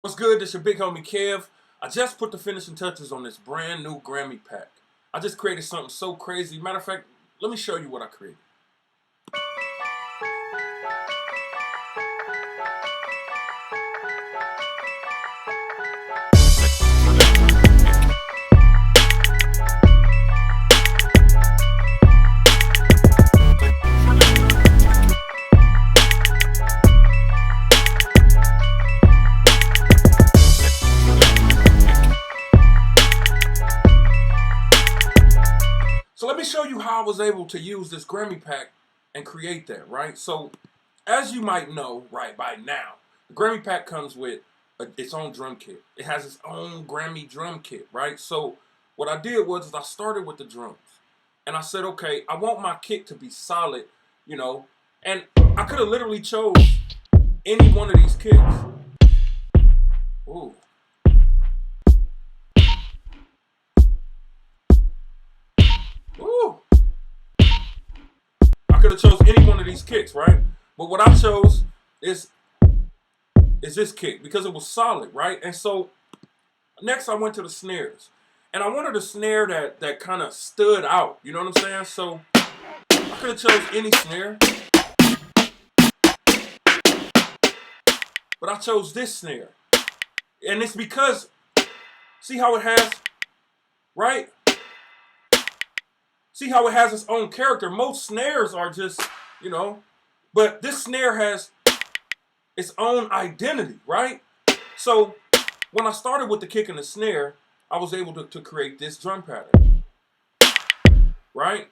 What's good? This your big homie Kev. I just put the finishing touches on this brand new Grammy pack. I just created something so crazy. Matter of fact, let me show you what I created. So let me show you how I was able to use this Grammy pack and create that, right? So as you might know, right, by now, the Grammy pack comes with its own drum kit. It has its own Grammy drum kit, right? So what I did was I started with the drums. And I said, okay, I want my kick to be solid, and I could have literally chose any one of these kicks. Ooh. Ooh. I could have chose any one of these kicks, right? But what I chose is this kick because it was solid, right? And so next I went to the snares. And I wanted a snare that kind of stood out. You know what I'm saying? So I could have chose any snare. But I chose this snare. And it's because, see how it has, right? See how it has its own character. Most snares are just, but this snare has its own identity, right? So when I started with the kick and the snare, I was able to create this drum pattern, right?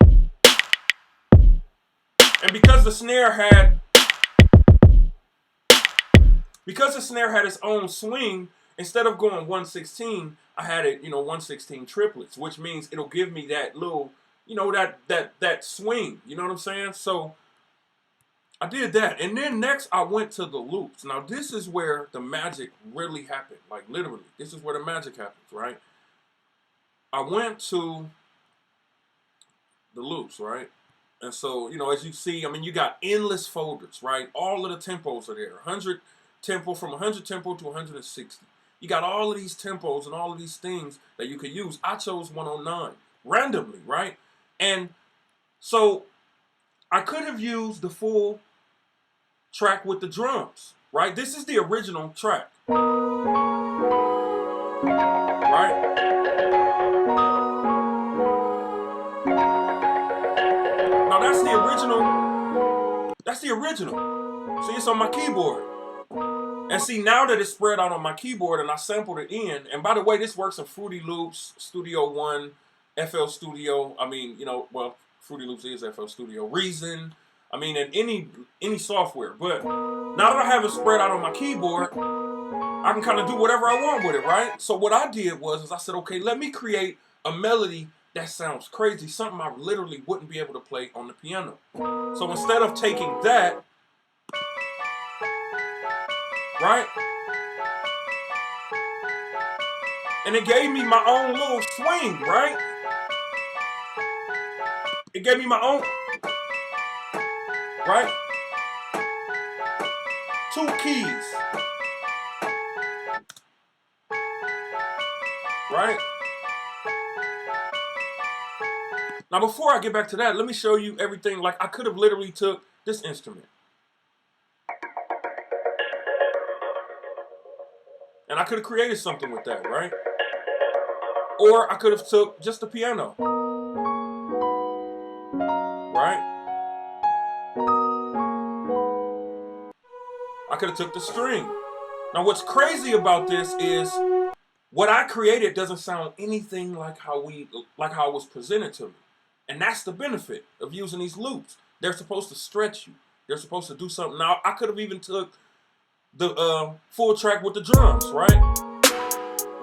And because the snare had its own swing, instead of going 116, I had it, 116 triplets, which means it'll give me that little, that swing. You know what I'm saying? So I did that. And then next I went to the loops. Now this is where the magic really happened. Like literally, this is where the magic happens, right? I went to the loops, right? And so, as you see, you got endless folders, right? All of the tempos are there. 100 tempo, from 100 tempo to 160. You got all of these tempos and all of these things that you could use. I chose 109 randomly, right? And so I could have used the full track with the drums, right? This is the original track, right? Now that's the original. That's the original. See, it's on my keyboard. And see, now that it's spread out on my keyboard and I sampled it in, and by the way, this works in Fruity Loops, Studio One, FL Studio. Fruity Loops is FL Studio. Reason. And any software. But now that I have it spread out on my keyboard, I can kind of do whatever I want with it, right? So what I did was I said, okay, let me create a melody that sounds crazy, something I literally wouldn't be able to play on the piano. So instead of taking that, right? And it gave me my own little swing, right? It gave me my own, right? Two keys, right? Now before I get back to that, let me show you everything. Like I could have literally took this instrument. And I could have created something with that, right? Or I could have took just the piano, right? I could have took the string. Now what's crazy about this is what I created doesn't sound anything like how it was presented to me. And that's the benefit of using these loops. They're supposed to stretch you. They're supposed to do something. Now I could have even took the full track with the drums, right?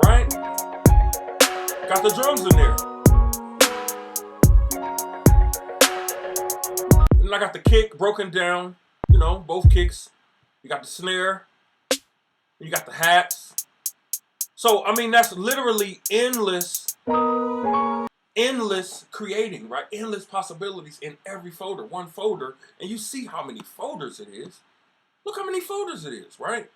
Right? Got the drums in there. And I got the kick broken down, both kicks. You got the snare. You got the hats. So, that's literally endless creating, right? Endless possibilities in every folder, one folder. And you see how many folders it is. Look how many folders it is, right?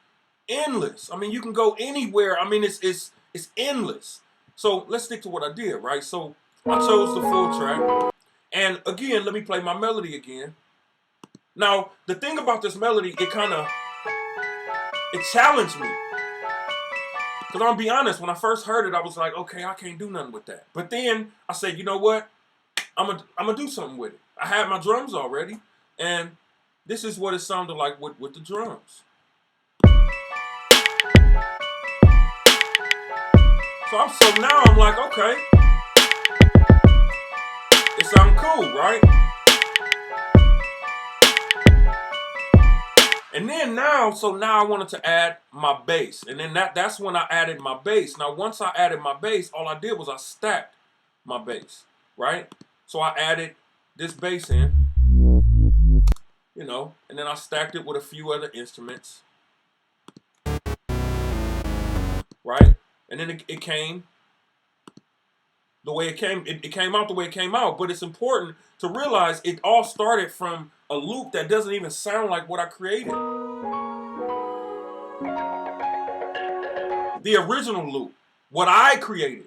endless. I mean, you can go anywhere. I mean, it's endless. So let's stick to what I did, right? So I chose the full track. And again, let me play my melody again. Now, the thing about this melody, it challenged me. Because I'm gonna be honest, when I first heard it, I was like, okay, I can't do nothing with that. But then I said, you know what? I'm gonna do something with it. I had my drums already, and this is what it sounded like with the drums. So now I'm like, okay, it sounds cool, right? And then now I wanted to add my bass. And then that's when I added my bass. Now, once I added my bass, all I did was I stacked my bass, right? So I added this bass in, you know, and then I stacked it with a few other instruments, right? And then it came the way it came. It came out the way it came out. But it's important to realize it all started from a loop that doesn't even sound like what I created. The original loop, what I created.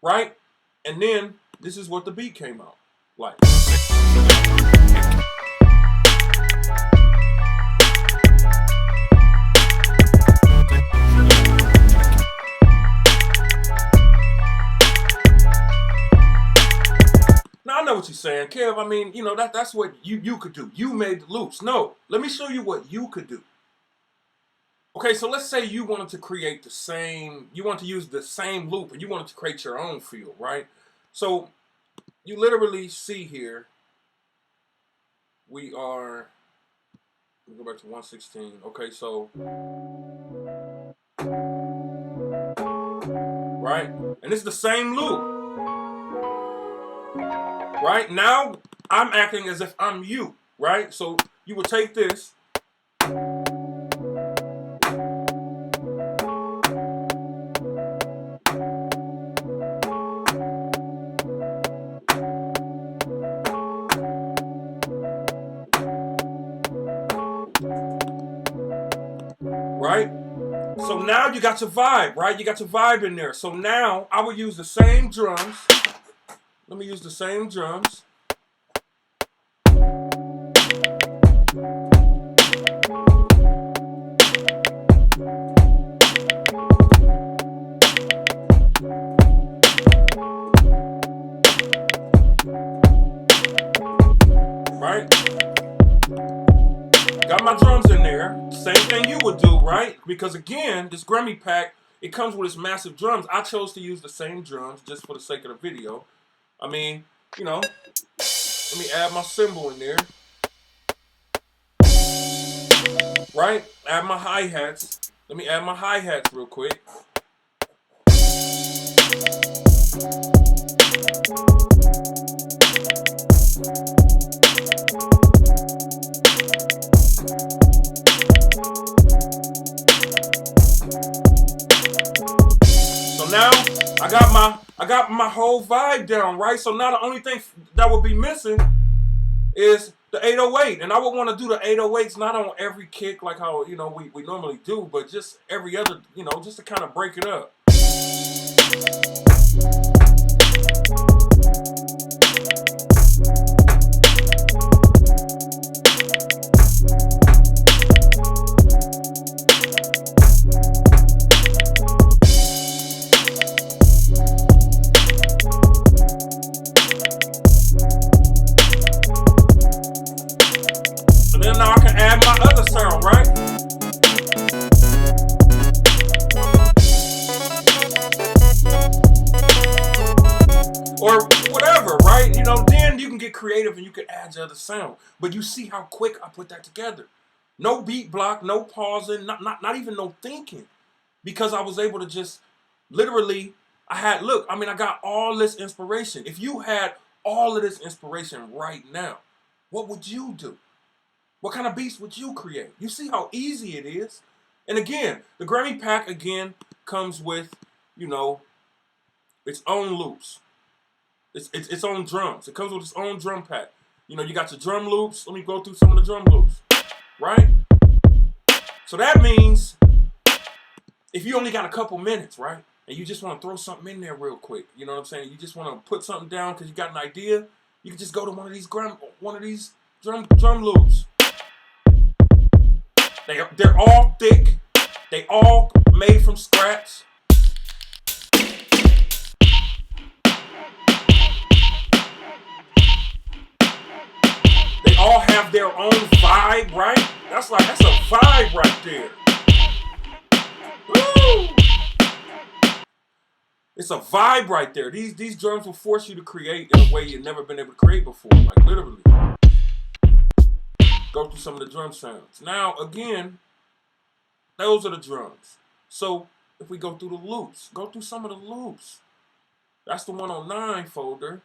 Right? And then this is what the beat came out like. Now I know what you're saying, Kev. I mean, you know, that's what you could do. You made the loops. No, let me show you what you could do. Okay, so let's say you wanted to create you want to use the same loop and you wanted to create your own feel, right? So you literally see here, we go back to 116. Okay, so, right? And it's the same loop. Right? Now I'm acting as if I'm you, right? So you would take this. Right? So now you got your vibe, right? You got your vibe in there. So now I would use the same drums. Let me use the same drums. Right? Got my drums in there. Same thing you would do, right? Because again, this Grammy pack, it comes with its massive drums. I chose to use the same drums just for the sake of the video. I mean, you know, let me add my cymbal in there. Right? Add my hi-hats. Let me add my hi-hats real quick. So now I got my whole vibe down, right? So now the only thing that would be missing is the 808. And I would want to do the 808s not on every kick like how, you know, we normally do, but just every other, you know, just to kind of break it up. And then now I can add my other sound, right? Or whatever, right? You know, then you can get creative and you can add your other sound. But you see how quick I put that together. No beat block, no pausing, not even no thinking. Because I was able to just literally, I got all this inspiration. If you had all of this inspiration right now, what would you do? What kind of beats would you create? You see how easy it is? And again, the Grammy pack again comes with, you know, its own loops. It's own drums. It comes with its own drum pack. You know, you got your drum loops. Let me go through some of the drum loops, right? So that means if you only got a couple minutes, right, and you just want to throw something in there real quick, you know what I'm saying? You just want to put something down because you got an idea. You can just go to one of these drum loops. They're all thick. They all made from scratch. They all have their own vibe, right? That's a vibe right there. Woo! It's a vibe right there. These drums will force you to create in a way you've never been able to create before. Like literally. Go through some of the drum sounds. Now again, those are the drums. So if we go through the loops, go through some of the loops. That's the 109 folder.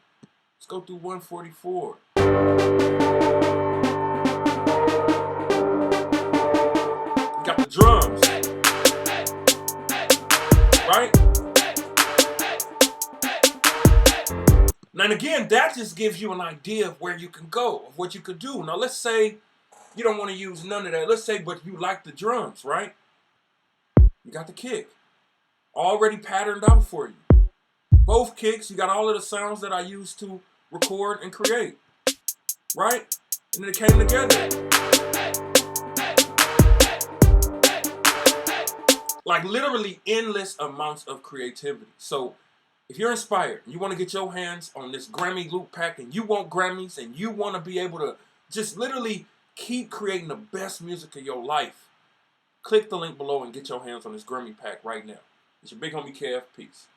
Let's go through 144. You got the drums, right? And again, that just gives you an idea of where you can go, of what you could do. Now let's say you don't want to use none of that. Let's say, but you like the drums, right? You got the kick already patterned out for you. Both kicks, you got all of the sounds that I used to record and create, right? And then it came together. Like literally endless amounts of creativity. So if you're inspired, you want to get your hands on this Grammy Loop Pack and you want Grammys and you want to be able to just literally keep creating the best music of your life, click the link below and get your hands on this Grammy Pack right now. It's your big homie KF. Peace.